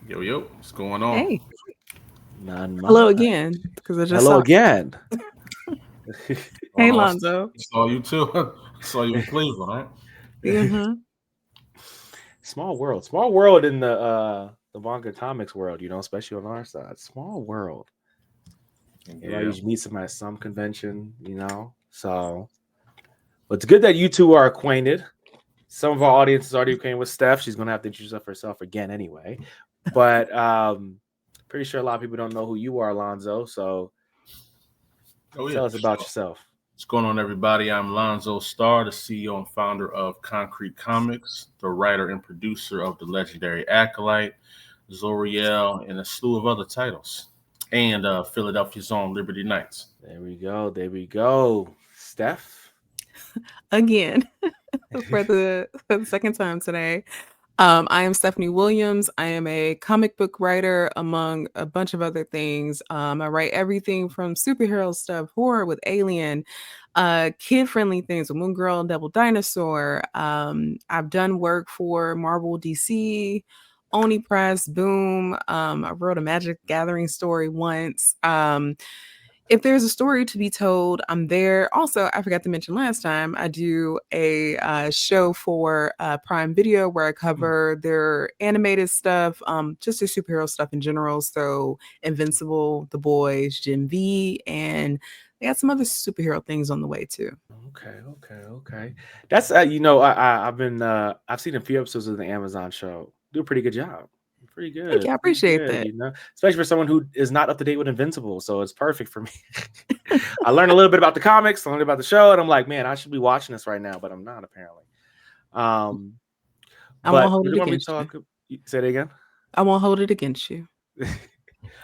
Yo, yo, what's going on? Hey, None hello much. again, because I just Hello saw. again. Oh Hey, no, I Lonzo. saw you too. I saw you in Cleveland, right? Mm-hmm. Small world. Small world in the manga comics world, especially on our side. Small world. Everybody Yeah. usually meets them at some convention. So but it's good that you two are acquainted. Some of our audience is already acquainted with Steph. She's gonna have to introduce herself again anyway. But pretty sure a lot of people don't know who you are, Alonzo. So Oh yeah, tell us for about sure. yourself. What's going on, everybody? I'm Lonzo Starr, the CEO and founder of Concrete Comics, the writer and producer of the legendary Acolyte, Zoriel, and a slew of other titles, and Philadelphia's own Liberty Knights. There we go. There we go. Steph. Again, for the second time today. I am Stephanie Williams. I am a comic book writer, among a bunch of other things. I write everything from superhero stuff, horror with Alien, kid-friendly things with Moon Girl and Devil Dinosaur. I've done work for Marvel, DC, Oni Press, Boom. I wrote a Magic Gathering story once. If there's a story to be told, I'm there. Also, I forgot to mention last time, I do a show for Prime Video where I cover their animated stuff, just their superhero stuff in general. So, Invincible, The Boys, Gen V, and they got some other superhero things on the way too. Okay. That's I've seen a few episodes of the Amazon show. Do a pretty good job. Pretty Thank good, you. I pretty appreciate good. that. Especially for someone who is not up to date with Invincible, so it's perfect for me. I learned a little bit about the comics, I learned about the show, and I'm like, man, I should be watching this right now, but I'm not apparently. Um, I won't but hold we it don't want me to against you. talk. Say it again. I won't hold it against you.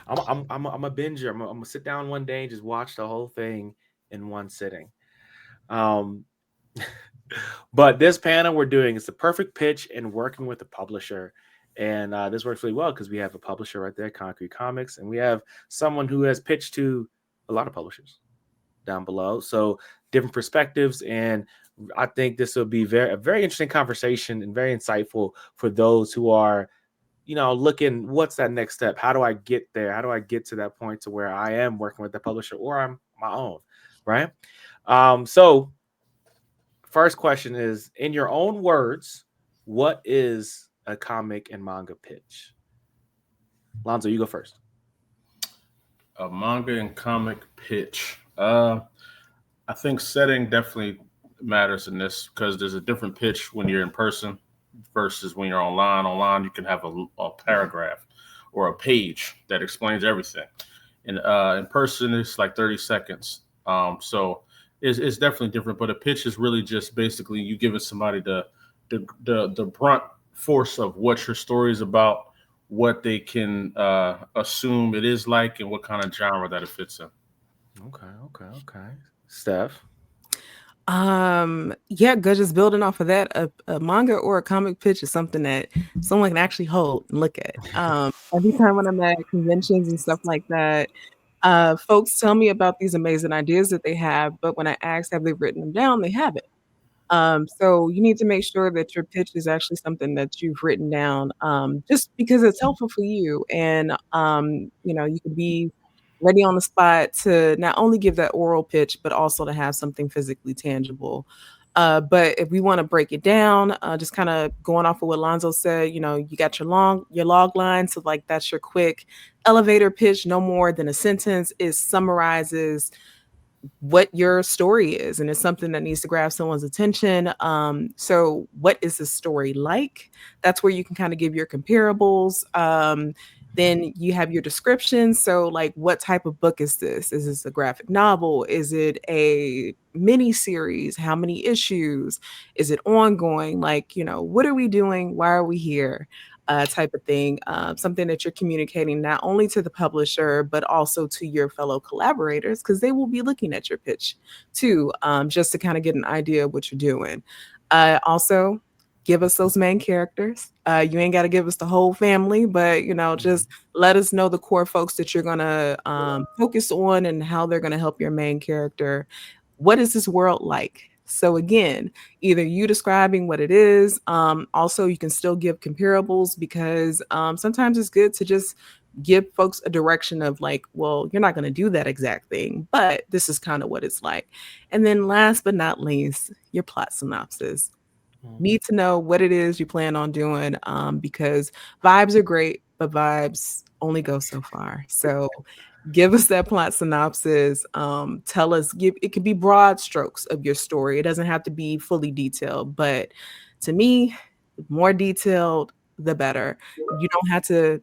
I'm a binger. I'm gonna sit down one day and just watch the whole thing in one sitting. Um, but this panel we're doing is the perfect pitch and working with a publisher. And this works really well because we have a publisher right there, Concrete Comics, and we have someone who has pitched to a lot of publishers down below. So different perspectives, and I think this will be a very interesting conversation and very insightful for those who are, looking, what's that next step? How do I get there? How do I get to that point to where I am working with the publisher or I'm my own, right? So first question is, in your own words, what is a comic and manga pitch? Lonzo, you go first. A manga and comic pitch. I think setting definitely matters in this because there's a different pitch when you're in person versus when you're online. Online, you can have a paragraph or a page that explains everything. And in person, it's like 30 seconds. So it's definitely different. But a pitch is really just basically you giving somebody the brunt force of what your story is about, what they can assume it is like, and what kind of genre that it fits in. Okay. Steph. Yeah, good. Just building off of that, a manga or a comic pitch is something that someone can actually hold and look at. Every time when I'm at conventions and stuff like that, folks tell me about these amazing ideas that they have, but when I ask, have they written them down? They haven't. So you need to make sure that your pitch is actually something that you've written down, just because it's helpful for you. And, you can be ready on the spot to not only give that oral pitch, but also to have something physically tangible. But if we want to break it down, just kind of going off of what Lonzo said, you got your log line. So like that's your quick elevator pitch, no more than a sentence. It summarizes what your story is, and it's something that needs to grab someone's attention. So what is the story like? That's where you can kind of give your comparables. Then you have your description. So like, what type of book is this? Is this a graphic novel? Is it a mini series? How many issues? Is it ongoing? Like, what are we doing? Why are we here? Type of thing, something that you're communicating not only to the publisher, but also to your fellow collaborators, because they will be looking at your pitch too, just to kind of get an idea of what you're doing. Also, give us those main characters. You ain't got to give us the whole family, but just let us know the core folks that you're gonna focus on and how they're gonna help your main character. What is this world like? So again, either you describing what it is, also you can still give comparables, because sometimes it's good to just give folks a direction of like, well, you're not going to do that exact thing, but this is kind of what it's like. And then last but not least, your plot synopsis. Need to know what it is you plan on doing, because vibes are great, but vibes only go so far. So give us that plot synopsis. Tell us, it could be broad strokes of your story. It doesn't have to be fully detailed, but to me, the more detailed, the better. You don't have to,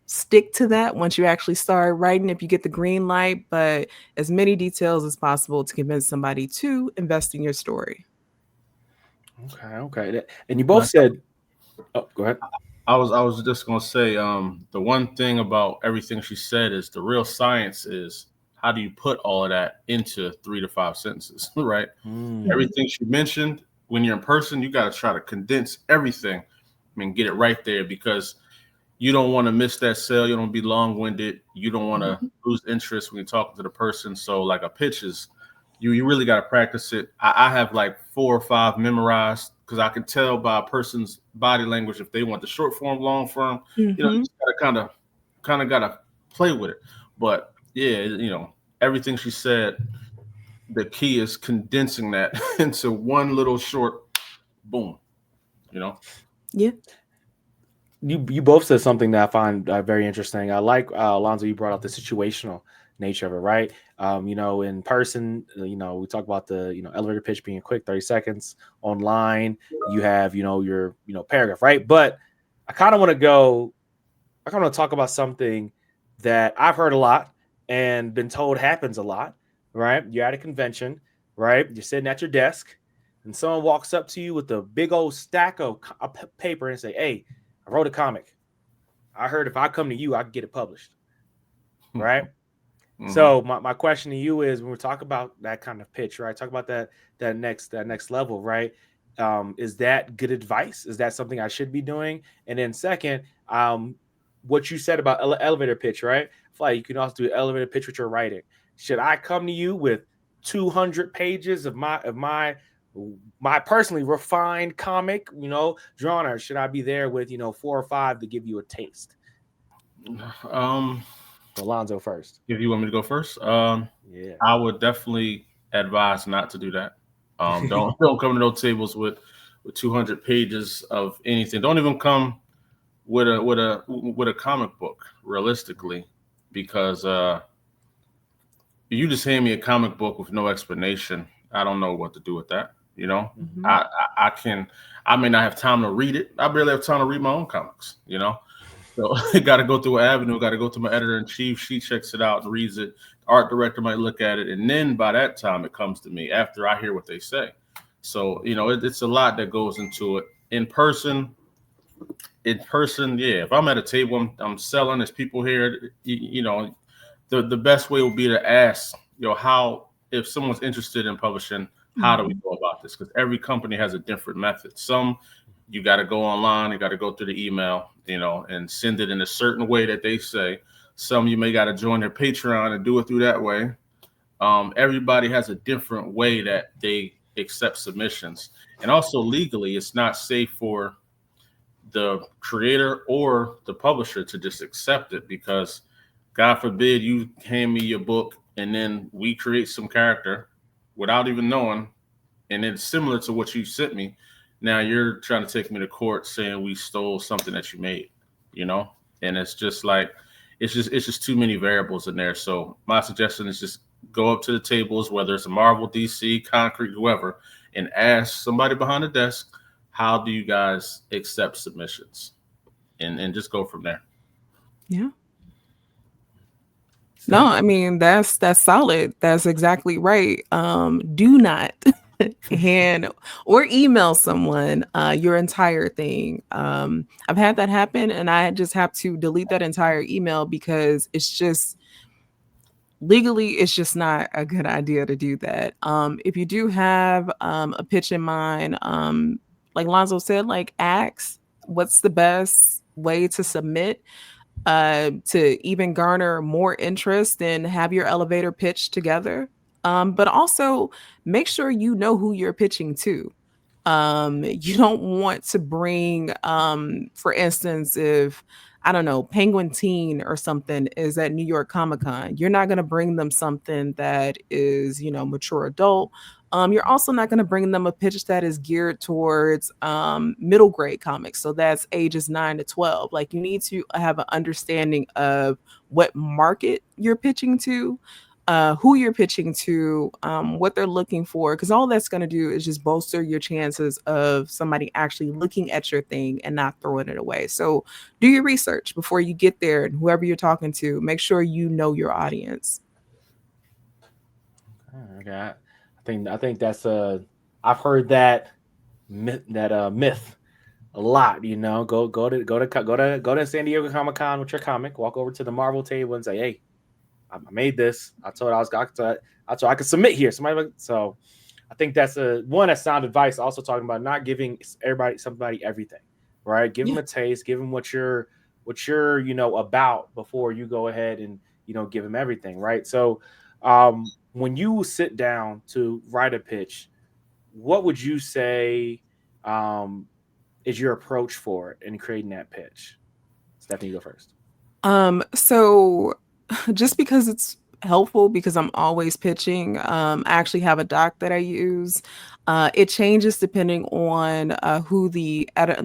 stick to that once you actually start writing if you get the green light, but as many details as possible to convince somebody to invest in your story. Okay. And you both said, oh, go ahead. I was just gonna say, the one thing about everything she said is the real science is how do you put all of that into 3 to 5 sentences, right? Everything she mentioned, when you're in person, you got to try to condense everything. I mean, get it right there, because you don't want to miss that sale. You don't want to be long-winded. You don't want to lose interest when you're talking to the person. So like a pitch is, you really got to practice it. I have like 4 or 5 memorized, because I can tell by a person's body language if they want the short form, long form. You just gotta kind of gotta play with it. But yeah, everything she said, the key is condensing that into one little short boom. Yeah. You both said something that I find very interesting. I like, Lonzo, you brought up the situational nature of it, right? In person, we talk about the, elevator pitch being quick, 30 seconds. Online, you have, your, paragraph, right? But I kind of want to talk about something that I've heard a lot and been told happens a lot, right? You're at a convention, right? You're sitting at your desk and someone walks up to you with a big old stack of paper and say, hey, I wrote a comic. I heard if I come to you, I can get it published. Right? So my question to you is, when we talk about that kind of pitch, right? Talk about that next level, right? Is that good advice? Is that something I should be doing? And then second, what you said about elevator pitch, right? I feel like you can also do elevator pitch with your writing. Should I come to you with 200 pages of my personally refined comic, drawn, or should I be there with 4 or 5 to give you a taste? Alonzo first. If you want me to go first, yeah, I would definitely advise not to do that. Don't come to those tables with 200 pages of anything. Don't even come with a comic book, realistically, because you just hand me a comic book with no explanation. I don't know what to do with that. I may not have time to read it. I barely have time to read my own comics. So it got to go through an avenue. Got to go to my editor in chief. She checks it out and reads it. The art director might look at it, and then by that time it comes to me after I hear what they say. So it's a lot that goes into it. In person, yeah. If I'm at a table, I'm selling. There's people here. The best way would be to ask, how, if someone's interested in publishing, how do we go about this? Because every company has a different method. Some you got to go online, you got to go through the email, and send it in a certain way that they say. Some you may got to join their Patreon and do it through that way. Everybody has a different way that they accept submissions. And also legally, it's not safe for the creator or the publisher to just accept it, because God forbid you hand me your book and then we create some character without even knowing, and it's similar to what you sent me. Now you're trying to take me to court saying we stole something that you made, and it's just like, it's just too many variables in there. So my suggestion is just go up to the tables, whether it's a Marvel, DC, Concrete, whoever, and ask somebody behind the desk, how do you guys accept submissions? And just go from there. Yeah. No, I mean, that's solid. That's exactly right. Do not hand or email someone your entire thing. I've had that happen, and I just have to delete that entire email, because it's just legally, it's just not a good idea to do that. If you do have a pitch in mind, like Lonzo said, like ask what's the best way to submit to even garner more interest and have your elevator pitch together. But also make sure you know who you're pitching to. You don't want to bring, for instance, if I don't know, Penguin Teen or something is at New York Comic Con, you're not going to bring them something that is, mature adult. You're also not going to bring them a pitch that is geared towards middle grade comics. So that's ages 9 to 12. Like, you need to have an understanding of what market you're pitching to, who you're pitching to, what they're looking for, because all that's going to do is just bolster your chances of somebody actually looking at your thing and not throwing it away. So do your research before you get there, and whoever you're talking to, make sure you know your audience. Okay, I think that's I've heard that myth a lot. Go to San Diego Comic Con with your comic, walk over to the Marvel table and say, "Hey, I made this. I told I could submit here." So I think that's that's sound advice. Also talking about not giving somebody everything, right? Give them a taste, give them what you're about before you go ahead and give them everything, right? So when you sit down to write a pitch, what would you say is your approach for it in creating that pitch? Stephanie, you go first. So just because it's helpful, because I'm always pitching, I actually have a doc that I use. It changes depending on who the editor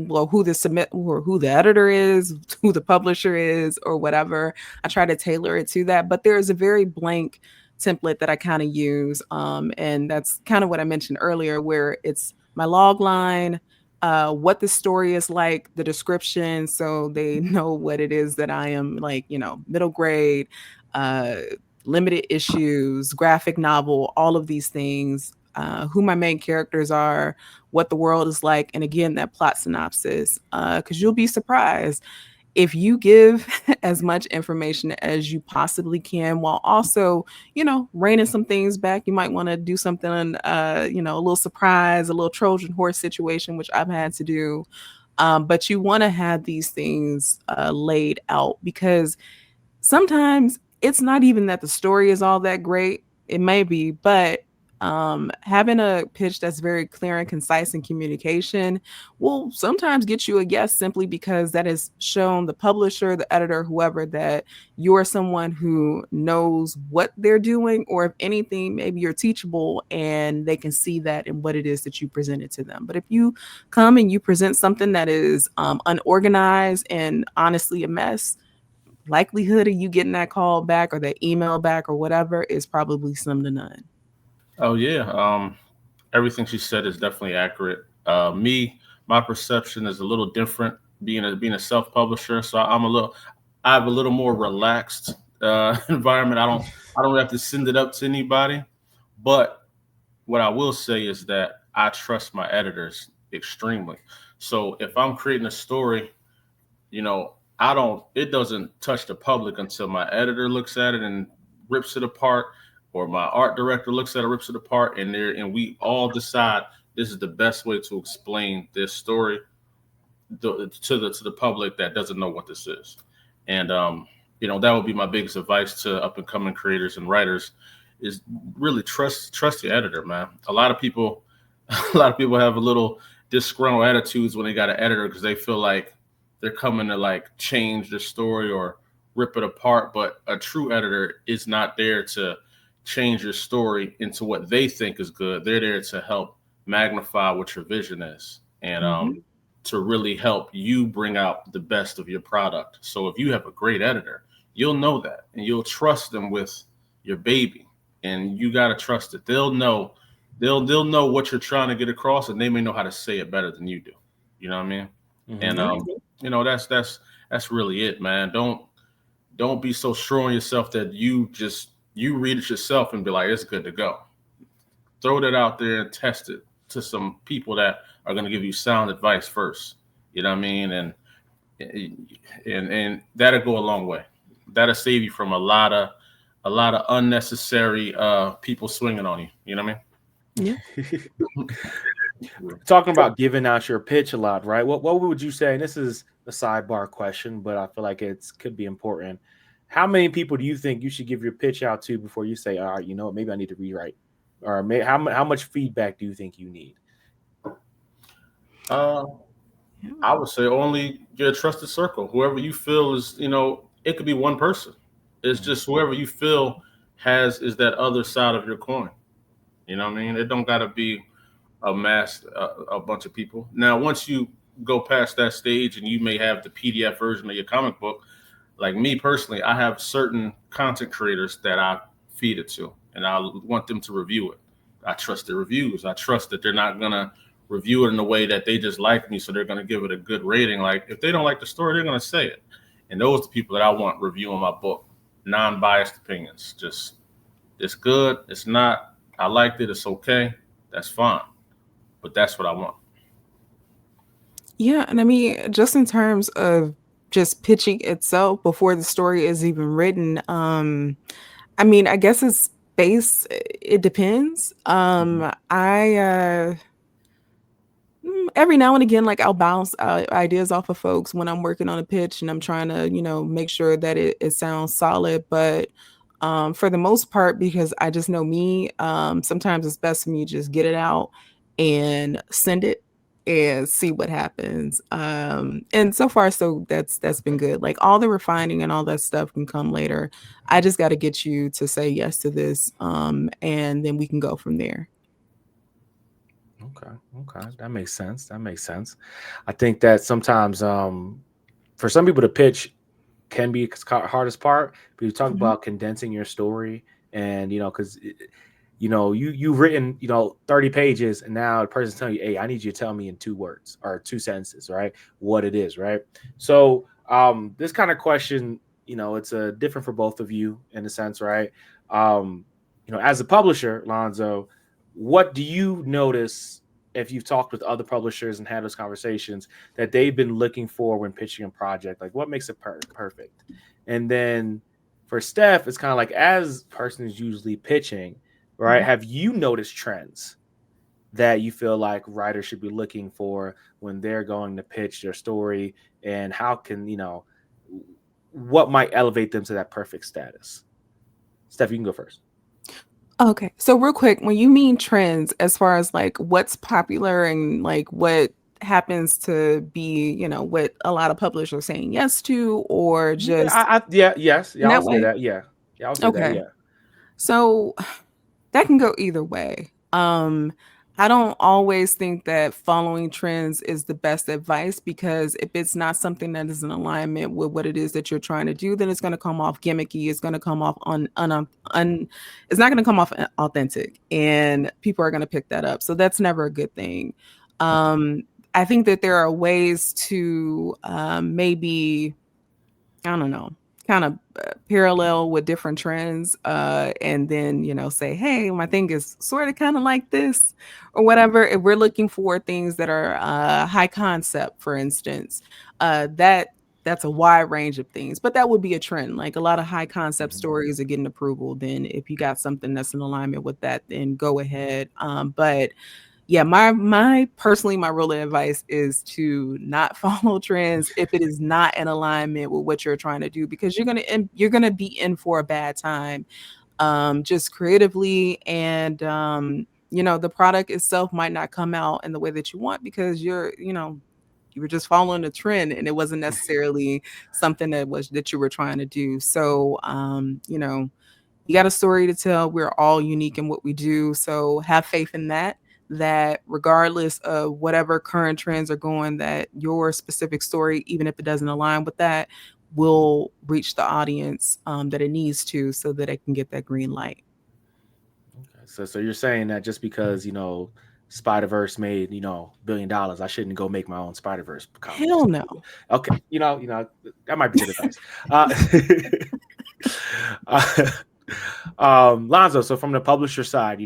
is, who the publisher is, or whatever. I try to tailor it to that, but there is a very blank template that I kind of use, and that's kind of what I mentioned earlier, where it's my log line, what the story is like, the description, so they know what it is that I am, like, middle grade, limited issues, graphic novel, all of these things, who my main characters are, what the world is like, and again, that plot synopsis, because you'll be surprised if you give as much information as you possibly can, while also, reining some things back. You might want to do something, a little surprise, a little Trojan horse situation, which I've had to do. But you want to have these things laid out, because sometimes it's not even that the story is all that great. It may be, but having a pitch that's very clear and concise in communication will sometimes get you a yes, simply because that has shown the publisher, the editor, whoever, that you're someone who knows what they're doing, or if anything, maybe you're teachable and they can see that in what it is that you presented to them. But if you come and you present something that is unorganized and honestly a mess, likelihood of you getting that call back or that email back or whatever is probably slim to none. Oh yeah. Everything she said is definitely accurate. My perception is a little different being a self-publisher. So I have a little more relaxed environment. I don't have to send it up to anybody. But what I will say is that I trust my editors extremely. So if I'm creating a story, it doesn't touch the public until my editor looks at it and rips it apart, or my art director looks at it, rips it apart, and we all decide this is the best way to explain this story to the public that doesn't know what this is. And that would be my biggest advice to up and coming creators and writers, is really trust your editor, man. A lot of people have a little disgruntled attitudes when they got an editor, because they feel like they're coming to like change the story or rip it apart. But a true editor is not there to change your story into what they think is good. They're there to help magnify what your vision is, and to really help you bring out the best of your product. So if you have a great editor, you'll know that, and you'll trust them with your baby, and you got to trust it. They'll know what you're trying to get across, and they may know how to say it better than you do. You know what I mean? And that's really it, man. Don't be so sure on yourself that you read it yourself and be like, it's good to go. Throw that out there and test it to some people that are going to give you sound advice first. You know what I mean? And that'll go a long way. That'll save you from a lot of unnecessary people swinging on you. You know what I mean? Yeah. Talking about giving out your pitch a lot, right? What would you say? And this is a sidebar question, but I feel like it could be important. how many people do you think you should give your pitch out to before you say, all right, you know what, maybe I need to rewrite? Or how much feedback do you think you need? I would say only your trusted circle, whoever you feel is, it could be one person. It's just whoever you feel is that other side of your coin. You know what I mean? It don't got to be a bunch of people. Now, once you go past that stage and you may have the PDF version of your comic book, like me personally, I have certain content creators that I feed it to, and I want them to review it. I trust their reviews. I trust that they're not going to review it in a way that they just like me, so they're going to give it a good rating. Like, if they don't like the story, they're going to say it. And those are the people that I want reviewing my book. Non-biased opinions. Just, it's good. It's not. I liked it. It's okay. That's fine. But that's what I want. Yeah, and I mean, just in terms of just pitching itself before the story is even written, I mean, I guess it depends. Every now and again, like, I'll bounce ideas off of folks when I'm working on a pitch and I'm trying to, make sure that it sounds solid. But for the most part, because I just know me, sometimes it's best for me to just get it out and send it and see what happens. And so far, so that's been good. Like, all the refining and all that stuff can come later. I just got to get you to say yes to this, and then we can go from there. Okay, that makes sense. I think that sometimes for some people, the pitch can be the hardest part. But you talk about condensing your story, and because you've written 30 pages, and now the person's telling you, hey, I need you to tell me in 2 words or 2 sentences, right, what it is, right? So this kind of question, it's different for both of you in a sense, right? As a publisher, Lonzo, what do you notice, if you've talked with other publishers and had those conversations, that they've been looking for when pitching a project? Like, what makes it perfect? And then for Steph, it's kind of like, as person is usually pitching, right? Have you noticed trends that you feel like writers should be looking for when they're going to pitch their story? And how can, what might elevate them to that perfect status? Steph, you can go first. Okay. So real quick, when you mean trends, as far as like what's popular and like what happens to be, what a lot of publishers are saying yes to, or just yes. Yeah, I'll say way? that. Yeah. I'll say that. Okay. Yeah. So that can go either way. I don't always think that following trends is the best advice, because if it's not something that is in alignment with what it is that you're trying to do, then it's going to come off gimmicky. It's going to come off it's not going to come off authentic, and people are going to pick that up. So that's never a good thing. I think that there are ways to maybe, I don't know, kind of parallel with different trends, and then say, hey, my thing is sort of kind of like this or whatever. If we're looking for things that are high concept, for instance, that's a wide range of things, but that would be a trend. Like, a lot of high concept stories are getting approval. Then if you got something that's in alignment with that, then go ahead. But yeah, my real advice is to not follow trends if it is not in alignment with what you're trying to do, because you're gonna be in for a bad time, just creatively, and the product itself might not come out in the way that you want, because you were just following a trend and it wasn't necessarily something that you were trying to do. So you got a story to tell. We're all unique in what we do, so have faith in that regardless of whatever current trends are going, that your specific story, even if it doesn't align with that, will reach the audience that it needs to, so that it can get that green light. Okay. So you're saying that just because, Spider-Verse made, $1 billion, I shouldn't go make my own Spider-Verse comic? Hell no. Okay. That might be good advice. Lonzo, so from the publisher side,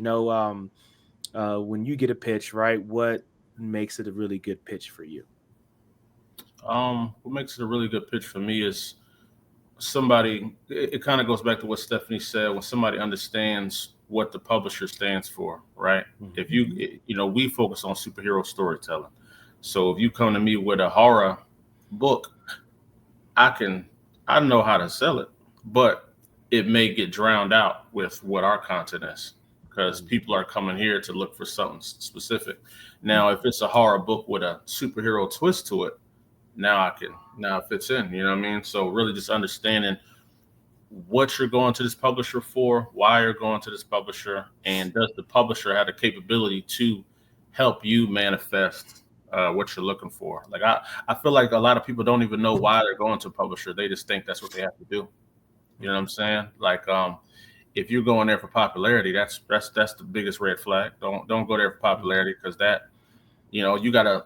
when you get a pitch, right, what makes it a really good pitch for you? What makes it a really good pitch for me is somebody, it kind of goes back to what Stephanie said, when somebody understands what the publisher stands for, right? If we focus on superhero storytelling. So if you come to me with a horror book, I know how to sell it. but it may get drowned out with what our content is because people are coming here to look for something specific. Now, if it's a horror book with a superhero twist to it, now it fits in, you know what I mean? So really just understanding what you're going to this publisher for, why you're going to this publisher, and does the publisher have the capability to help you manifest what you're looking for? Like I feel like a lot of people don't even know why they're going to a publisher. They just think that's what they have to do. You know what I'm saying? Like if you're going there for popularity, that's the biggest red flag. Don't go there for popularity because that, you gotta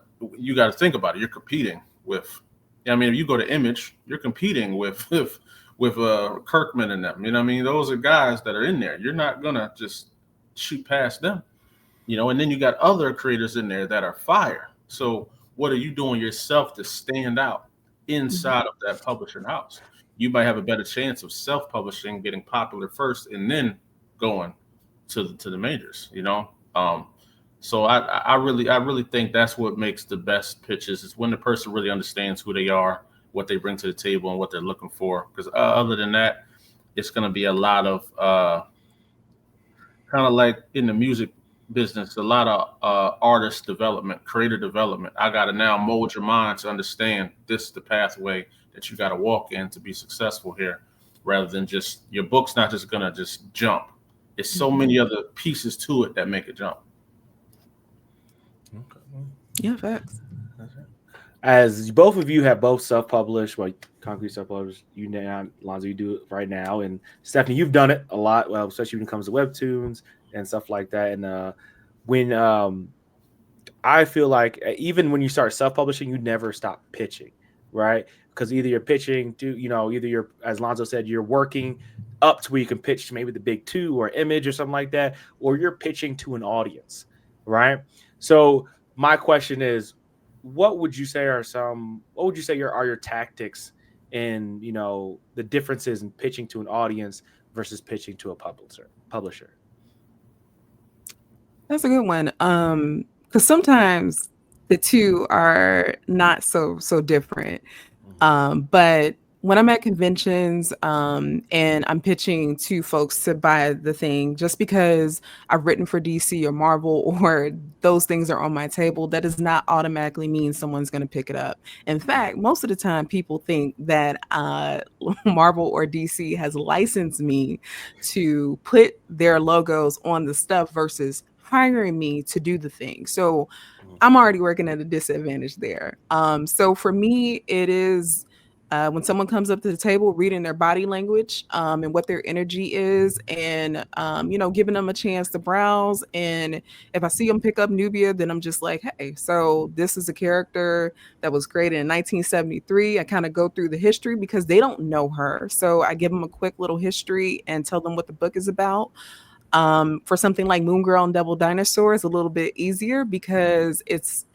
think about it. You're competing with. I mean, if you go to Image, you're competing with Kirkman and them. You know what I mean? Those are guys that are in there. You're not gonna just shoot past them. And then you got other creators in there that are fire. So what are you doing yourself to stand out inside of that publishing house? You might have a better chance of self-publishing, getting popular first, and then going to the majors. So I really think that's what makes the best pitches is when the person really understands who they are, what they bring to the table, and what they're looking for. Because other than that, it's going to be a lot of kind of like in the music business, a lot of artist development, creator development. I got to now mold your mind to understand this is the pathway that you got to walk in to be successful here, rather than just your book's not just going to just jump. It's so many other pieces to it that make it jump. Okay. Yeah, facts. As both of you have both self-published, like Concrete self-published, you now, Lonzo, you do it right now, and Stephanie, you've done it a lot, well, especially when it comes to webtoons and stuff like that. And when I feel like even when you start self-publishing, you never stop pitching, right? Because either you're pitching to, either you're, as Lonzo said, you're working up to where you can pitch to maybe the big two or Image or something like that, or you're pitching to an audience, right? So my question is, what would you say are your tactics in, the differences in pitching to an audience versus pitching to a publisher? That's a good one. Because sometimes the two are not so different. But when I'm at conventions and I'm pitching to folks to buy the thing, just because I've written for DC or Marvel or those things are on my table, that does not automatically mean someone's going to pick it up. In fact, most of the time people think that Marvel or DC has licensed me to put their logos on the stuff versus hiring me to do the thing. So I'm already working at a disadvantage there. So for me, it is when someone comes up to the table, reading their body language and what their energy is, and giving them a chance to browse. And if I see them pick up Nubia, then I'm just like, hey, so this is a character that was created in 1973. I kind of go through the history because they don't know her, so I give them a quick little history and tell them what the book is about. For something like Moon Girl and Devil Dinosaur, it's a little bit easier because it's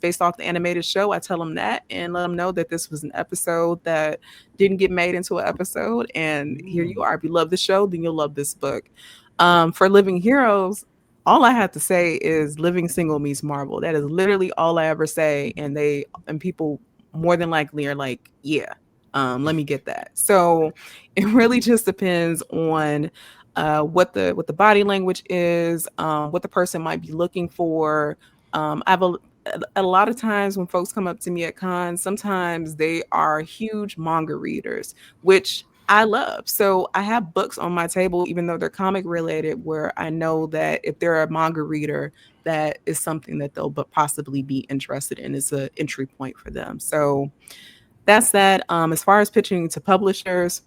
based off the animated show. I tell them that and let them know that this was an episode that didn't get made into an episode. And here you are. If you love the show, then you'll love this book. For Living Heroes, all I have to say is Living Single meets Marvel. That is literally all I ever say. And people more than likely are like, yeah, let me get that. So it really just depends on what the body language is, what the person might be looking for. I have a lot of times when folks come up to me at cons, sometimes they are huge manga readers, which I love. So I have books on my table, even though they're comic related, where I know that if they're a manga reader, that is something that they'll possibly be interested in. It's an entry point for them. So that's that. As far as pitching to publishers,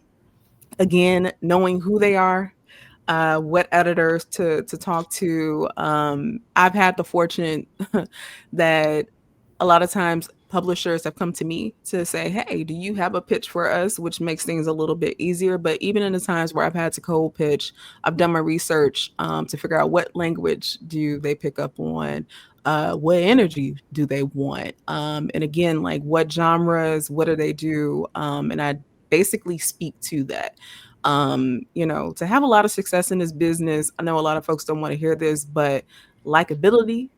again, knowing who they are, what editors to talk to. I've had the fortune that a lot of times publishers have come to me to say, hey, do you have a pitch for us? Which makes things a little bit easier. But even in the times where I've had to cold pitch, I've done my research to figure out what language do they pick up on, what energy do they want? And again, like what genres, what do they do? And I basically speak to that. To have a lot of success in this business, I know a lot of folks don't want to hear this, but likability,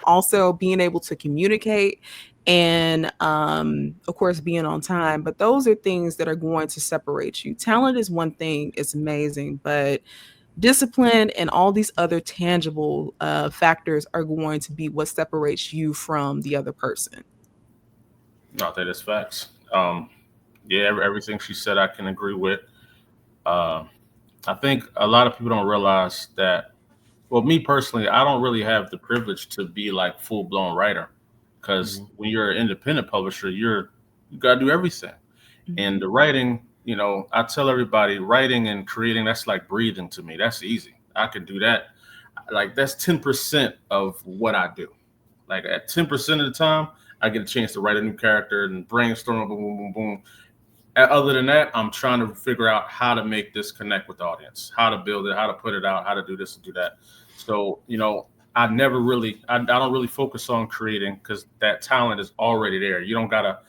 also being able to communicate, and of course being on time. But those are things that are going to separate you. Talent is one thing, it's amazing, but discipline and all these other tangible factors are going to be what separates you from the other person. Not that it's facts. Yeah, everything she said I can agree with. Uh, I think a lot of people don't realize that. Well, me personally, I don't really have the privilege to be like full blown writer, because when you're an independent publisher, you got to do everything. And the writing, I tell everybody, writing and creating, that's like breathing to me. That's easy. I can do that. Like that's 10% of what I do. Like at 10% of the time, I get a chance to write a new character and brainstorm, boom, boom, boom, boom. Other than that, I'm trying to figure out how to make this connect with the audience, how to build it, how to put it out, how to do this and do that. So, I don't really focus on creating, because that talent is already there. You don't gotta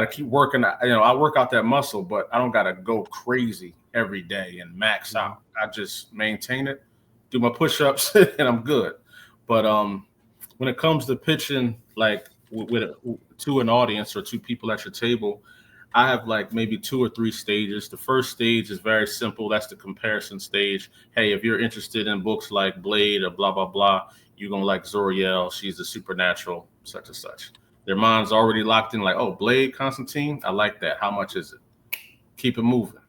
keep working. I work out that muscle, but I don't gotta go crazy every day and max out. I just maintain it, do my push-ups, and I'm good. But when it comes to pitching, like to an audience or two people at your table, I have like maybe 2 or 3 stages. The first stage is very simple. That's the comparison stage. Hey, if you're interested in books like Blade or blah, blah, blah, you're going to like Zoriel. She's a supernatural, such and such. Their mind's already locked in like, oh, Blade, Constantine, I like that. How much is it? Keep it moving.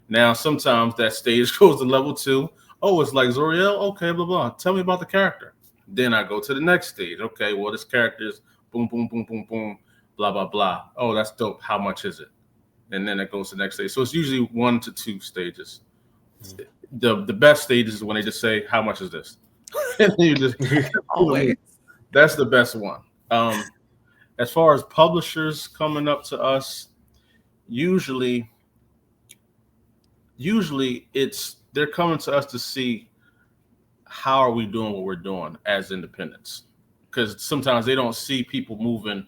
Now, sometimes that stage goes to level 2. Oh, it's like Zoriel? Okay, blah, blah. Tell me about the character. Then I go to the next stage. Okay, well, this character is boom, boom, boom, boom, boom. Blah, blah, blah. Oh, that's dope. How much is it? And then it goes to the next stage. So it's usually 1 to 2 stages. The best stages is when they just say, how much is this? And you just Always. That's the best one. As far as publishers coming up to us, usually they're coming to us to see how are we doing what we're doing as independents. Because sometimes they don't see people moving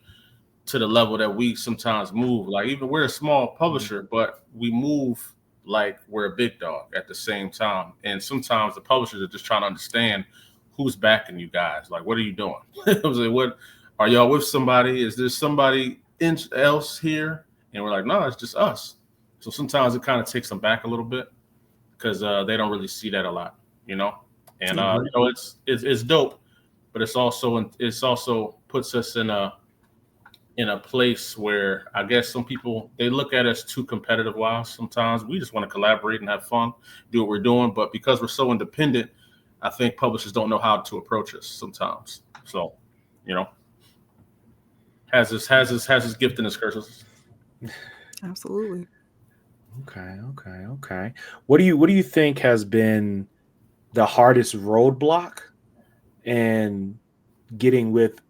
to the level that we sometimes move. Like even we're a small publisher, but we move like we're a big dog at the same time. And sometimes the publishers are just trying to understand who's backing you guys. Like, what are you doing? I was like, what are y'all with somebody? Is there somebody else here? And we're like, no, it's just us. So sometimes it kind of takes them back a little bit, because they don't really see that a lot, And it's dope, but it's also puts us in a place where I guess some people, they look at us too competitive wise. Sometimes we just want to collaborate and have fun, do what we're doing. But because we're so independent, I think publishers don't know how to approach us sometimes. So, has his gift and his curses. Absolutely. Okay. What do you think has been the hardest roadblock in getting with,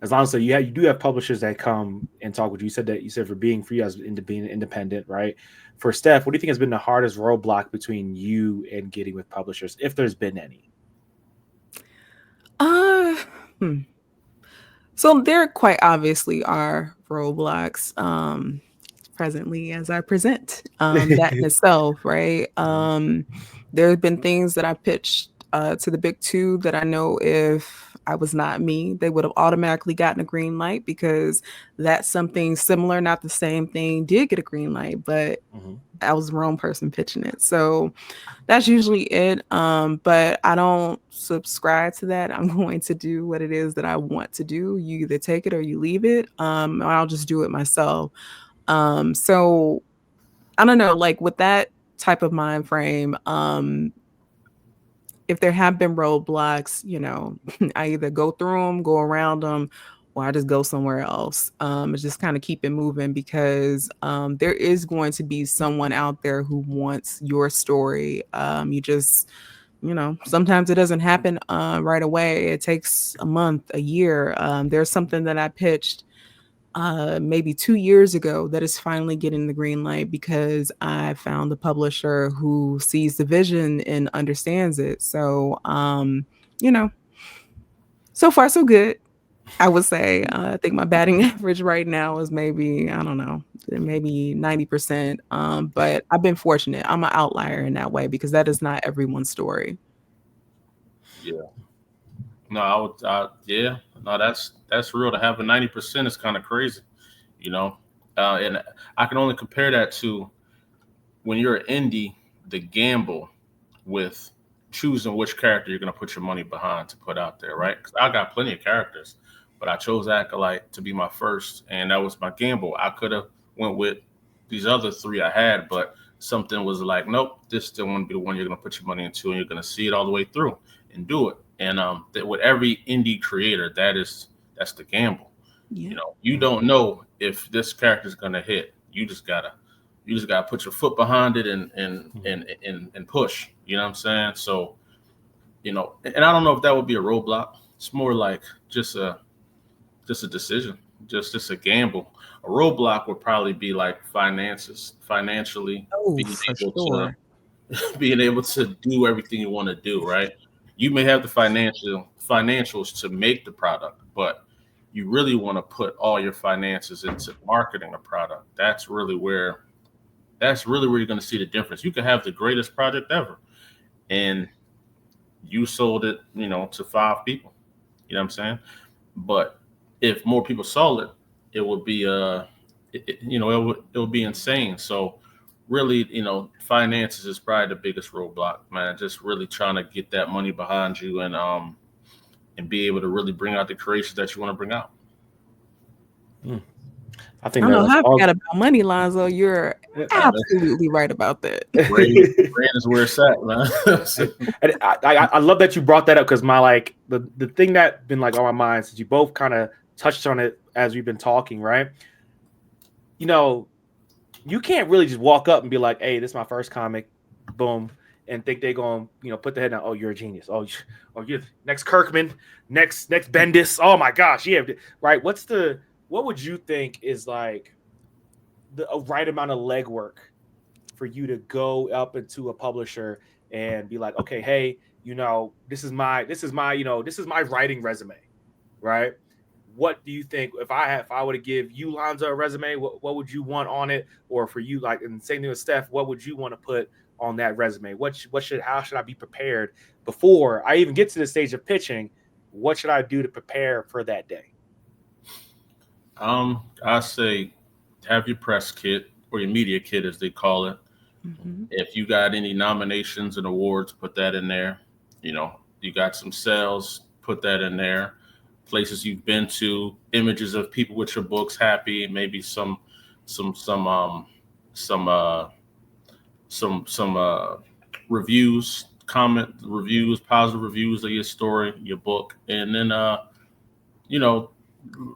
as long as you do have publishers that come and talk with you. You said for you as being independent, right? For Steph, what do you think has been the hardest roadblock between you and getting with publishers, if there's been any? So there quite obviously are roadblocks presently as I present that in itself, right? There have been things that I pitched to the big 2 that I know if I was not me, they would have automatically gotten a green light, because that's something similar, not the same thing, did get a green light, but I was the wrong person pitching it. So that's usually it. But I don't subscribe to that. I'm going to do what it is that I want to do. You either take it or you leave it. Or I'll just do it myself. So I don't know, like with that type of mind frame, if there have been roadblocks, I either go through them, go around them, or I just go somewhere else. Just kind of keep it moving, because there is going to be someone out there who wants your story. You just, sometimes it doesn't happen right away. It takes a month, a year. There's something that I pitched maybe 2 years ago that is finally getting the green light, because I found the publisher who sees the vision and understands it. So, so far so good, I would say. I think my batting average right now is maybe, I don't know, maybe 90%. But I've been fortunate. I'm an outlier in that way, because that is not everyone's story. Yeah. No, I would. Yeah. No, that's real. To have a 90% is kind of crazy, you know. And I can only compare that to when you're an indie, the gamble with choosing which character you're going to put your money behind to put out there, right? Because I got plenty of characters, but I chose Acolyte to be my first, and that was my gamble. I could have went with these other three I had, but something was like, nope, this still want to be the one you're going to put your money into, and you're going to see it all the way through and do it. And with every indie creator, that's the gamble. Yeah. You know, you don't know if this character is going to hit. You just gotta put your foot behind it and push. You know what I'm saying? So, you know, and I don't know if that would be a roadblock. It's more like just a decision, just a gamble. A roadblock would probably be like financially Oh, being for able sure. being able to do everything you want to do, right? You may have the financials to make the product, but you really want to put all your finances into marketing a product. That's really where you're going to see the difference. You can have the greatest project ever, and you sold it, to 5 people. You know what I'm saying? But if more people saw it, it would be it would be insane. So really, finances is probably the biggest roadblock, man. Just really trying to get that money behind you and be able to really bring out the creations that you want to bring out. I I think don't know that's how I all. forgot about money, Lonzo. You're absolutely right about that. Brand is where it's at, man. And I love that you brought that up because the thing that been like on my mind since you both kind of touched on it as we've been talking, right? You know, you can't really just walk up and be like, "Hey, this is my first comic," boom, and think they're going, put the head down. Oh, you're a genius. Oh, you're next Kirkman, next Bendis. Oh my gosh, yeah, right. What would you think is like a right amount of legwork for you to go up into a publisher and be like, okay, hey, this is my writing resume, right? What do you think if I were to give you, Lonzo, a resume, what would you want on it? Or for you, like, and same thing with Steph, what would you want to put on that resume? How should I be prepared before I even get to the stage of pitching? What should I do to prepare for that day? I say have your press kit or your media kit, as they call it. Mm-hmm. If you got any nominations and awards, put that in there. You got some sales, put that in there. Places you've been to, images of people with your books happy, maybe some reviews, comment reviews, positive reviews of your story, your book, and then you know,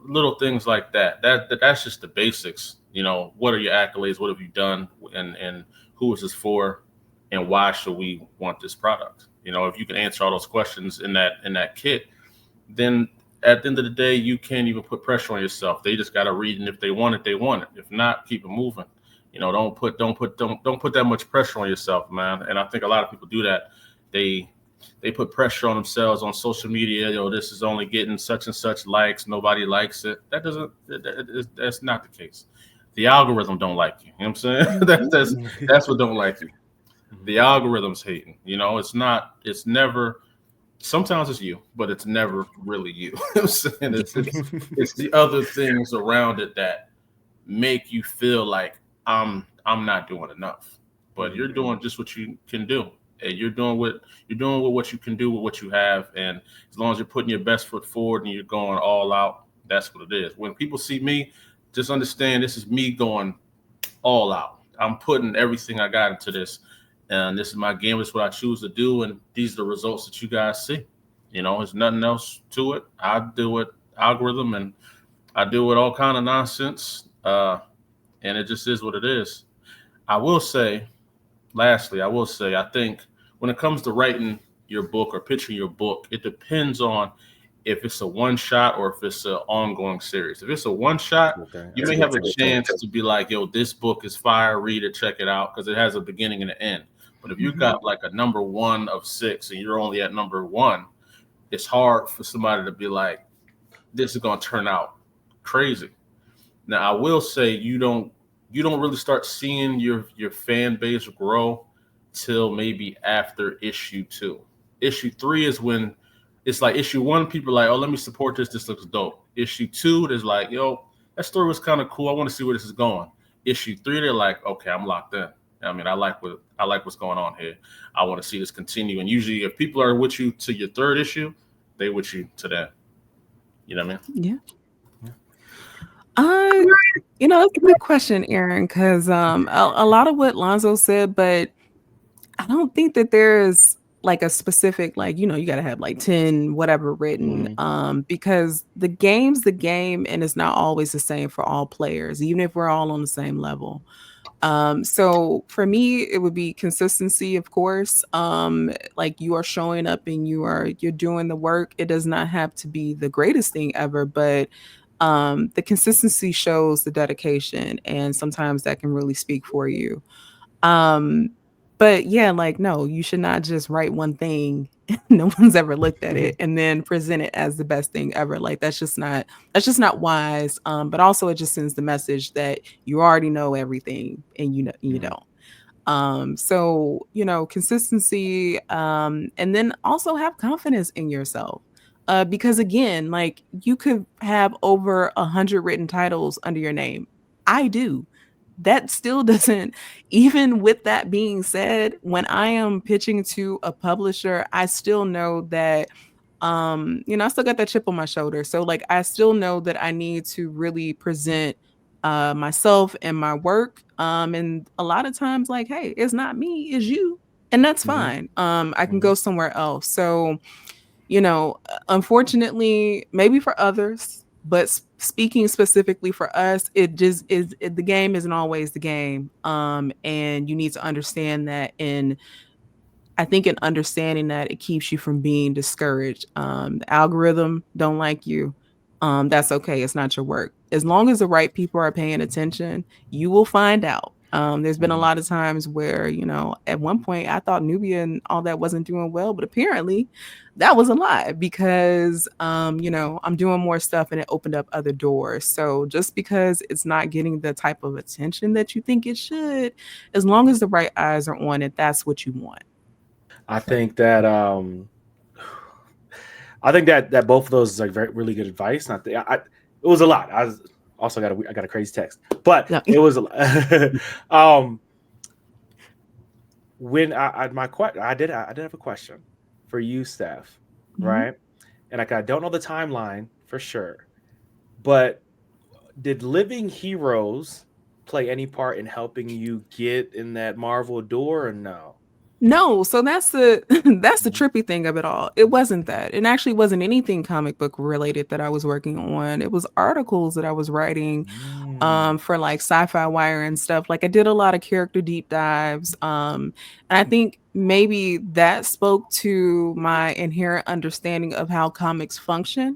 little things like that. That's just the basics. What are your accolades? What have you done? And who is this for? And why should we want this product? If you can answer all those questions in that kit, then at the end of the day, you can't even put pressure on yourself. They just got to read, and if they want it, they want it. If not, keep it moving. Don't put that much pressure on yourself, man. And I think a lot of people do that. They put pressure on themselves on social media. This is only getting such and such likes. Nobody likes it. That's not the case. The algorithm don't like you. You know what I'm saying? That's what don't like you. The algorithm's hating. It's never. Sometimes it's you, but it's never really you. I'm saying it's the other things around it that make you feel like I'm not doing enough. But you're doing just what you can do. And you're doing what you can do with what you have. And as long as you're putting your best foot forward and you're going all out, that's what it is. When people see me, just understand this is me going all out. I'm putting everything I got into this. And this is my game. This is what I choose to do. And these are the results that you guys see. There's nothing else to it. I deal with algorithm and I deal with all kind of nonsense. And it just is what it is. Lastly, I think when it comes to writing your book or pitching your book, it depends on if it's a one shot or if it's an ongoing series. If it's a one shot, you may have a chance to be like, yo, this book is fire, read it, check it out, because it has a beginning and an end. But if you got like a number 1 of 6 and you're only at number 1, it's hard for somebody to be like, this is going to turn out crazy. Now, I will say you don't really start seeing your fan base grow till maybe after issue 2. Issue 3 is when it's like issue 1, people are like, oh, let me support this. This looks dope. Issue 2, there's like, yo, that story was kind of cool. I want to see where this is going. Issue 3, they're like, okay, I'm locked in. I mean, I like what's going on here. I want to see this continue. And usually, if people are with you to your 3rd issue, they with you to that. You know what I mean? Yeah. You know, that's a good question, Aaron, because a lot of what Lonzo said, but I don't think that there's like a specific, like, you know, you got to have like 10 whatever written, because the game's the game, and it's not always the same for all players, even if we're all on the same level. So for me, it would be consistency, of course. Like, you are showing up and you're doing the work. It does not have to be the greatest thing ever, but the consistency shows the dedication, and sometimes that can really speak for you. But yeah, like, no, you should not just write one thing, no one's ever looked at it, and then present it as the best thing ever. Like, that's just not wise. But also it just sends the message that you already know everything, and you don't. So, you know, consistency, and then also have confidence in yourself. Because again, like, you could have over 100 written titles under your name. I do. That still doesn't, even with that being said, when I am pitching to a publisher, I still know that, you know, I still got that chip on my shoulder. So like, I still know that I need to really present myself and my work. And a lot of times, like, hey, it's not me, it's you. And that's fine. I can go somewhere else. So, you know, unfortunately, maybe for others, but speaking specifically for us, it just is, the game isn't always the game. And you need to understand that. And I think in understanding that, it keeps you from being discouraged. The algorithm don't like you. That's okay. It's not your work. As long as the right people are paying attention, you will find out. There's been a lot of times where, you know, at one point I thought Nubia and all that wasn't doing well, but apparently that was a lie, because, you know, I'm doing more stuff and it opened up other doors. So just because it's not getting the type of attention that you think it should, as long as the right eyes are on it, that's what you want. I think that that both of those is like really good advice. Not it was a lot. I got a crazy text, but No. it was a lot. When I did have a question for you, Steph, right? And like, I don't know the timeline for sure, but did Living Heroes play any part in helping you get in that Marvel door, or no? No, so that's the trippy thing of it all. It wasn't that. It actually wasn't anything comic book related that I was working on. It was articles that I was writing for like Sci-Fi Wire and stuff. Like, I did a lot of character deep dives. And I think maybe that spoke to my inherent understanding of how comics function,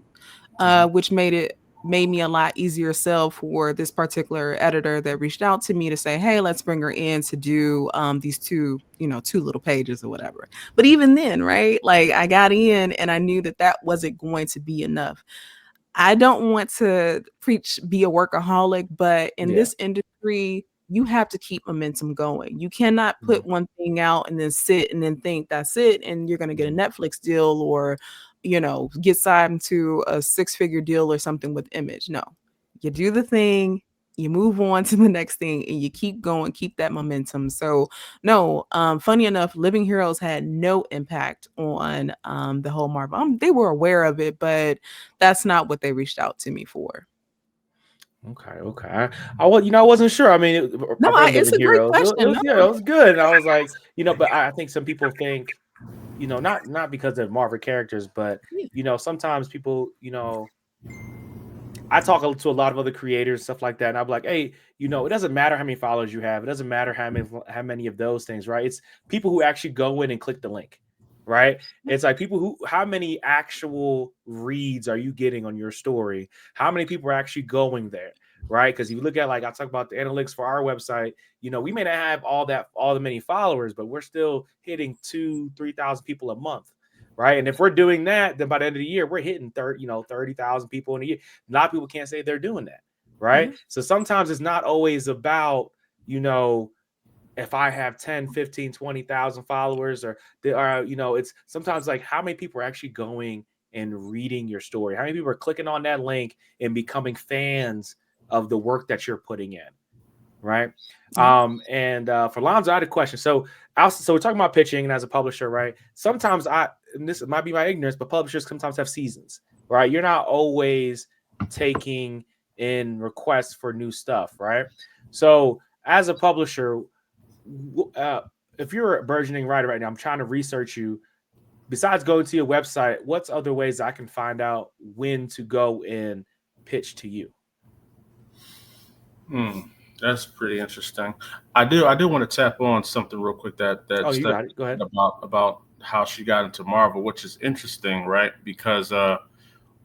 which made me a lot easier sell for this particular editor that reached out to me to say, hey, let's bring her in to do these two little pages or whatever. But even then, right, like, I got in and I knew that wasn't going to be enough. I don't want to be a workaholic, but in this industry, you have to keep momentum going. You cannot put one thing out and then sit and then think that's it, and you're going to get a Netflix deal, or, you know, get signed to a 6-figure deal or something with Image. No, you do the thing, you move on to the next thing, and you keep going, keep that momentum. So no, funny enough, Living Heroes had no impact on the whole Marvel. They were aware of it, but that's not what they reached out to me for. Okay. I wasn't sure. I mean, It's a great question. It was good. And I was like, but I think some people think, not because of Marvel characters, but sometimes people, I talk to a lot of other creators, stuff like that, and I'm like, hey, it doesn't matter how many followers you have. It doesn't matter how many of those things, right? It's people who actually go in and click the link, right? It's like how many actual reads are you getting on your story? How many people are actually going there, right? Because you look at, like, I talk about the analytics for our website, we may not have all the many followers, but we're still hitting 2,000-3,000 people a month. Right. And if we're doing that, then by the end of the year, we're hitting 30,000 people in a year. A lot of people can't say they're doing that. Right. So sometimes it's not always about, if I have 10, 15, 20,000 followers, or there are, it's sometimes like how many people are actually going and reading your story? How many people are clicking on that link and becoming fans of the work that you're putting in? Right. And for Lonzo, I had a question. So we're talking about pitching, and as a publisher, right? Sometimes and this might be my ignorance, but publishers sometimes have seasons, right? You're not always taking in requests for new stuff, right? So as a publisher, if you're a burgeoning writer right now, I'm trying to research you. Besides going to your website, what's other ways I can find out when to go and pitch to you? That's pretty interesting. I do want to tap on something real quick that you got it. Go ahead. About how she got into Marvel, which is interesting, right? Because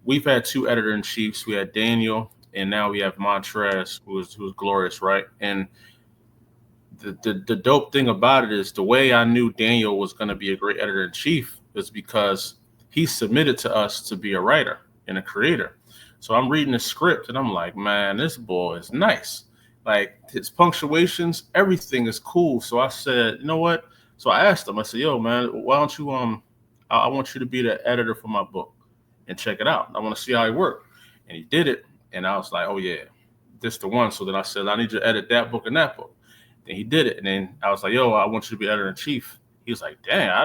we've had two editor-in-chiefs. We had Daniel, and now we have Montrez, who's glorious, right? And the dope thing about it is the way I knew Daniel was going to be a great editor-in-chief is because he submitted to us to be a writer and a creator. So I'm reading the script and I'm like, man, this boy is nice. Like his punctuations, everything is cool. So I said, you know what? So I asked him, I said, yo, man, why don't you, I want you to be the editor for my book and check it out. I want to see how it worked. And he did it. And I was like, oh yeah, this the one. So then I said, I need you to edit that book and that book. And he did it. And then I was like, yo, I want you to be editor-in-chief. He was like, dang, I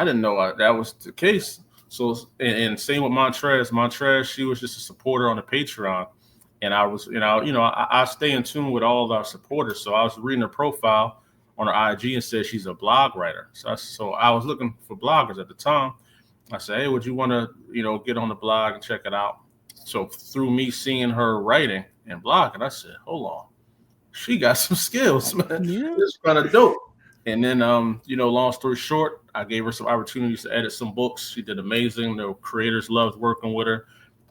didn't know that was the case. So, and same with Montrez. Montrez, she was just a supporter on the Patreon. And I was, I stay in tune with all of our supporters. So I was reading her profile on her IG and said she's a blog writer. So I was looking for bloggers at the time. I said, hey, would you want to, get on the blog and check it out? So through me seeing her writing and blogging, I said, hold on. She got some skills, man. Yeah. It's kind of dope. And then, long story short, I gave her some opportunities to edit some books. She did amazing. The creators loved working with her.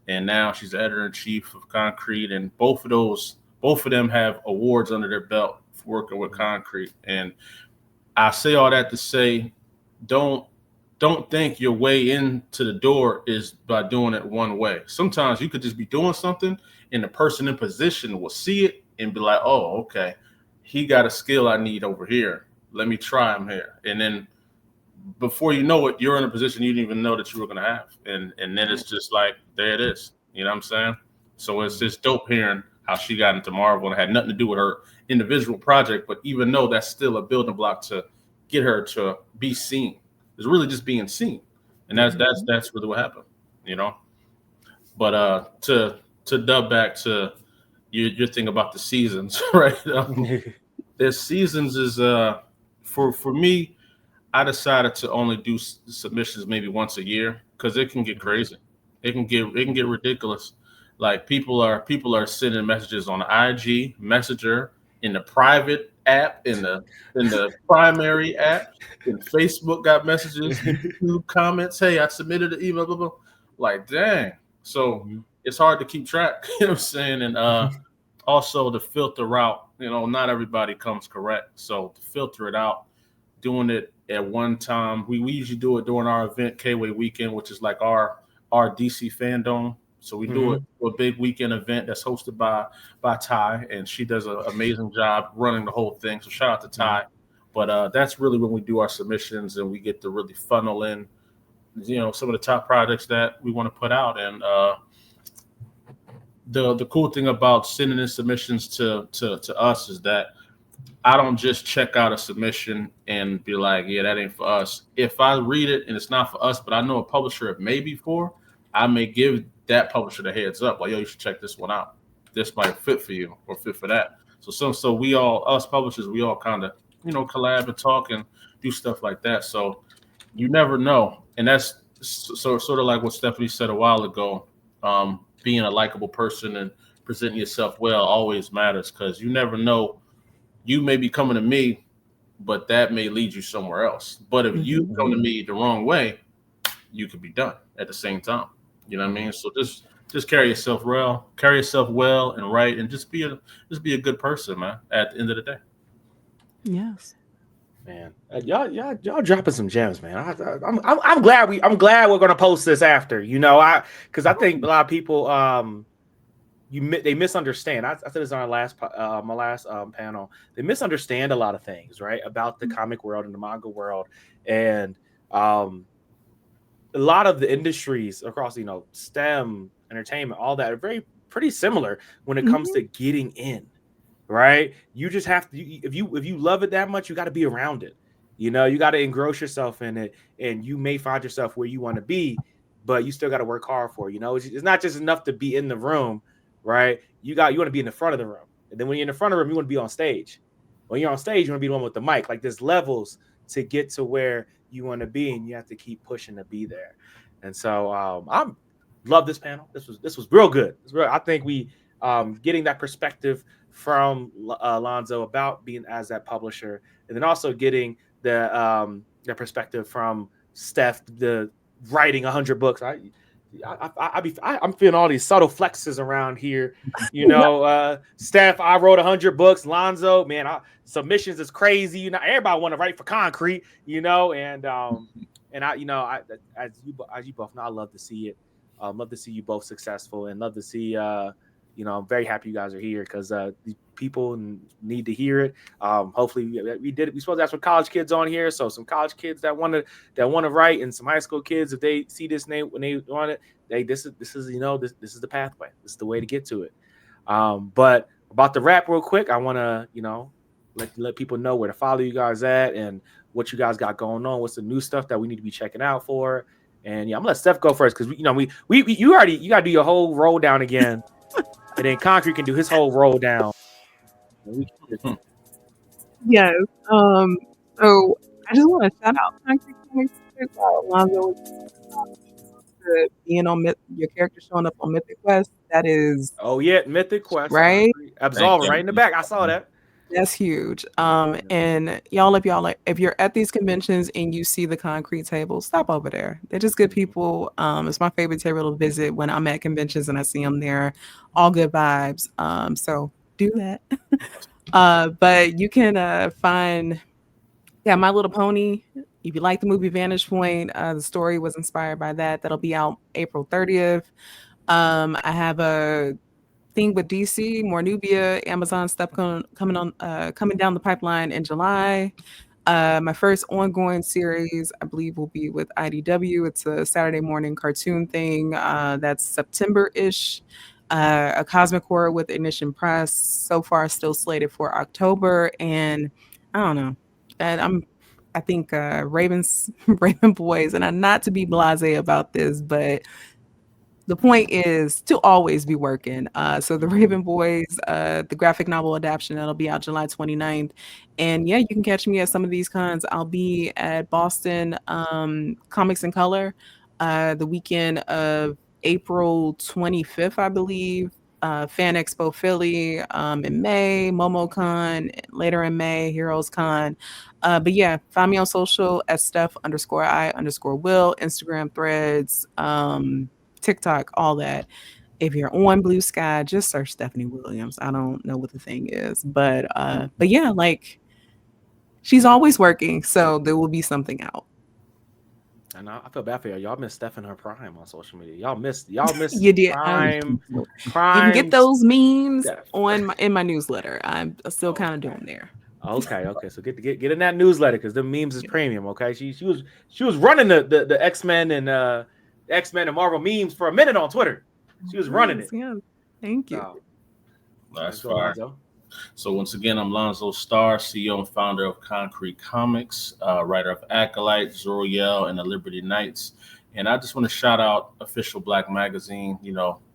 And now she's the editor-in-chief of Concrete. And both of them have awards under their belt for working with Concrete. And I say all that to say, don't think your way into the door is by doing it one way. Sometimes you could just be doing something and the person in position will see it and be like, oh, okay, he got a skill I need over here. Let me try him here. And then before you know it, you're in a position you didn't even know that you were going to have. And then it's just like, there it is. You know what I'm saying? So it's just dope hearing how she got into Marvel and it had nothing to do with her individual project. But even though that's still a building block to get her to be seen, it's really just being seen. And that's really what happened, But to dub back to your thing about the seasons, right? The seasons is for me, I decided to only do submissions maybe once a year because it can get crazy. It can get ridiculous. Like people are sending messages on the IG Messenger, in the private app, in the primary app, and Facebook got messages, YouTube comments. Hey, I submitted an email, blah, blah. Like, dang. So it's hard to keep track. You know what I'm saying? And also to filter out, not everybody comes correct. So to filter it out, doing it at one time, we usually do it during our event, K-Way Weekend, which is like our DC fandom. So we do it for a big weekend event that's hosted by Ty, and she does an amazing job running the whole thing. So shout out to Ty. But that's really when we do our submissions and we get to really funnel in, some of the top projects that we want to put out. And the cool thing about sending in submissions to us is that I don't just check out a submission and be like, yeah, that ain't for us. If I read it and it's not for us, but I know a publisher it may be for, I may give that publisher the heads up, like, yo, you should check this one out. This might fit for you or fit for that. So we all, us publishers, we all kind of, collab and talk and do stuff like that. So you never know. And that's sort of like what Stephanie said a while ago. Being a likable person and presenting yourself well always matters because you never know. You may be coming to me, but that may lead you somewhere else. But if you come to me the wrong way, you could be done at the same time. You know what I mean? So just carry yourself well and right, and just be a good person, man. At the end of the day. Yes, man. Y'all dropping some gems, man. I'm glad we're gonna post this after. Because I think a lot of people they misunderstand. I said this on our last my last panel. They misunderstand a lot of things, right, about the comic world and the manga world, and a lot of the industries across, STEM, entertainment, all that are pretty similar when it comes to getting in, right? You just have to, if you love it that much, you got to be around it. You got to engross yourself in it, and you may find yourself where you want to be, but you still got to work hard for it. It's not just enough to be in the room, right? You want to be in the front of the room, and then when you're in the front of the room, you want to be on stage. When you're on stage, you want to be the one with the mic. Like, there's levels to get to where you want to be, and you have to keep pushing to be there. And so I love this panel. This was real good. I think we getting that perspective from Lonzo about being as that publisher, and then also getting the perspective from Steph, the writing 100 books. I'm feeling all these subtle flexes around here. Steph, I wrote 100 books. Lonzo, man, submissions is crazy. Everybody want to write for Concrete, and I, as you both know, I love to see it. Love to see you both successful, and love to see I'm very happy you guys are here, because these people need to hear it. Hopefully we supposed to have some college kids on here, so some college kids that want to write, and some high school kids, if they see this name when they want it, this is the pathway. This is the way to get to it. But about the wrap real quick, I want to let people know where to follow you guys at, and what you guys got going on. What's the new stuff that we need to be checking out for? And I'm gonna let Steph go first, because you got to do your whole roll down again. And then Concrete can do his whole roll down. Yes. So I just want to shout out Concrete Comics. Lonzo, being on your character showing up on Mythic Quest. That is. Oh yeah, Mythic Quest. Right. Absolver right in the back. I saw that. That's huge. And if you're at these conventions and you see the Concrete table, stop over there. They're just good people. It's my favorite table to visit when I'm at conventions and I see them there. All good vibes. So do that. But you can find My Little Pony. If you like the movie Vantage Point, the story was inspired by that. That'll be out April 30th. I have a thing with DC, more Nubia, Amazon stuff coming down the pipeline in July. My first ongoing series, I believe, will be with IDW. It's a Saturday morning cartoon thing. That's September-ish. A Cosmic Horror with Ignition Press. So far, still slated for October. And I don't know. And I think Raven Boys, and I'm not to be blasé about this, but the point is to always be working. So the Raven Boys, the graphic novel adaptation, that'll be out July 29th. And yeah, you can catch me at some of these cons. I'll be at Boston Comics in Color the weekend of April 25th, I believe. Fan Expo Philly in May, MomoCon later in May, Heroes Con. But yeah, find me on social at Steph_I_Will, Instagram, Threads, TikTok, all that. If you're on Blue Sky, just search Stephanie Williams. I don't know what the thing is, but yeah, like, she's always working, so there will be something out. And I feel bad for y'all. Y'all missed Steph in her prime on social media. Y'all missed You did. prime. You can get those memes in my newsletter. I'm still kind of doing there. Okay. So get in that newsletter, because the memes is premium. Okay, she was running the X-Men and X-Men and Marvel memes for a minute on Twitter. She was running it. Yeah, thank you. That's fine. So once again, I'm Lonzo Starr, CEO and founder of Concrete Comics, writer of Acolyte, Zoriel, and the Liberty Knights. And I just want to shout out Official Black Magazine.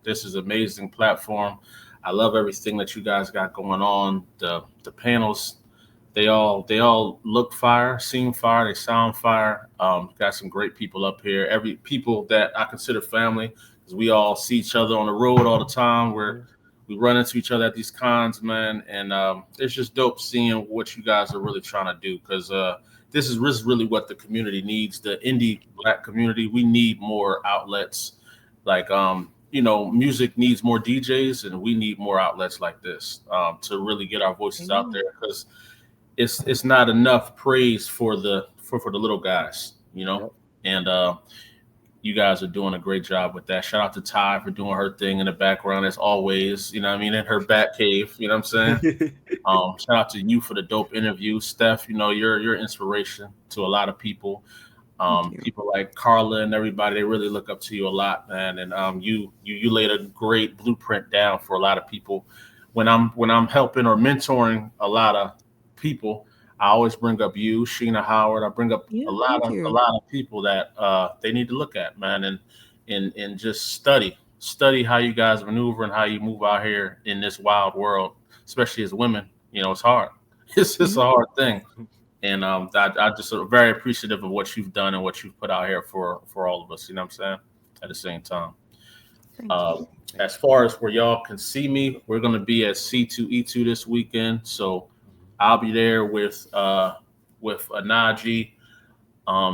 This is an amazing platform. I love everything that you guys got going on. The panels, they all look fire, seem fire, they sound fire. Got some great people up here. Every people that I consider family, because we all see each other on the road all the time. We run into each other at these cons, man, and it's just dope seeing what you guys are really trying to do, because this is really what the community needs. The indie Black community, we need more outlets. Like music needs more DJs, and we need more outlets like this to really get our voices out there, because it's not enough praise for the little guys, and you guys are doing a great job with that. Shout out to Ty for doing her thing in the background as always. You know what I mean? In her bat cave. You know what I'm saying? Shout out to you for the dope interview, Steph. You know, you're inspiration to a lot of people. People like Carla and everybody, they really look up to you a lot, man. And you laid a great blueprint down for a lot of people. When I'm helping or mentoring a lot of people, I always bring up you, Sheena Howard. I bring up a lot of people that they need to look at, man, and just study how you guys maneuver and how you move out here in this wild world, especially as women. You know, it's hard. It's just a hard thing. And I just very appreciative of what you've done and what you've put out here for all of us. You know what I'm saying? At the same time. As far as where y'all can see me, we're going to be at C2E2 this weekend. So I'll be there with Anaji,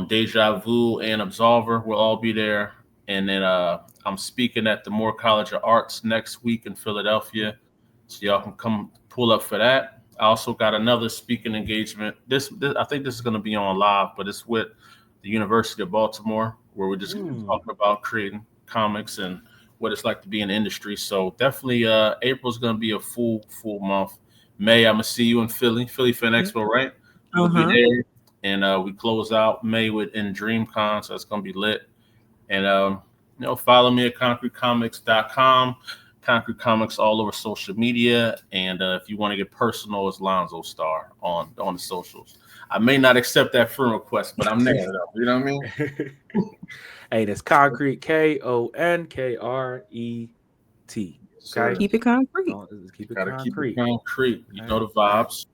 Deja Vu, and Absolver. We'll all be there. And then I'm speaking at the Moore College of Arts next week in Philadelphia. So y'all can come pull up for that. I also got another speaking engagement. This I think this is going to be on live, but it's with the University of Baltimore, where we're just talking about creating comics and what it's like to be in the industry. So definitely April's going to be a full month. May, I'm going to see you in Philly Fan Expo, right? You'll be there. And we close out May in DreamCon, so it's going to be lit. And, follow me at concretecomics.com. Concrete Comics all over social media, and if you want to get personal, it's Lonzo Starr on the socials. I may not accept that friend request, but I'm there. You know what I mean? Hey, that's Concrete, KONKRET. Okay, keep it concrete. Keep it concrete. You know the vibes.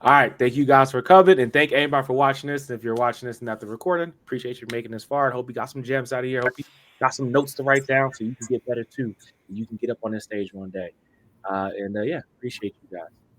All right, thank you guys for coming, and thank anybody for watching this. If you're watching this and not the recording, appreciate you making this far. I hope you got some gems out of here. Hope you got some notes to write down so you can get better too. You can get up on this stage one day. And appreciate you guys.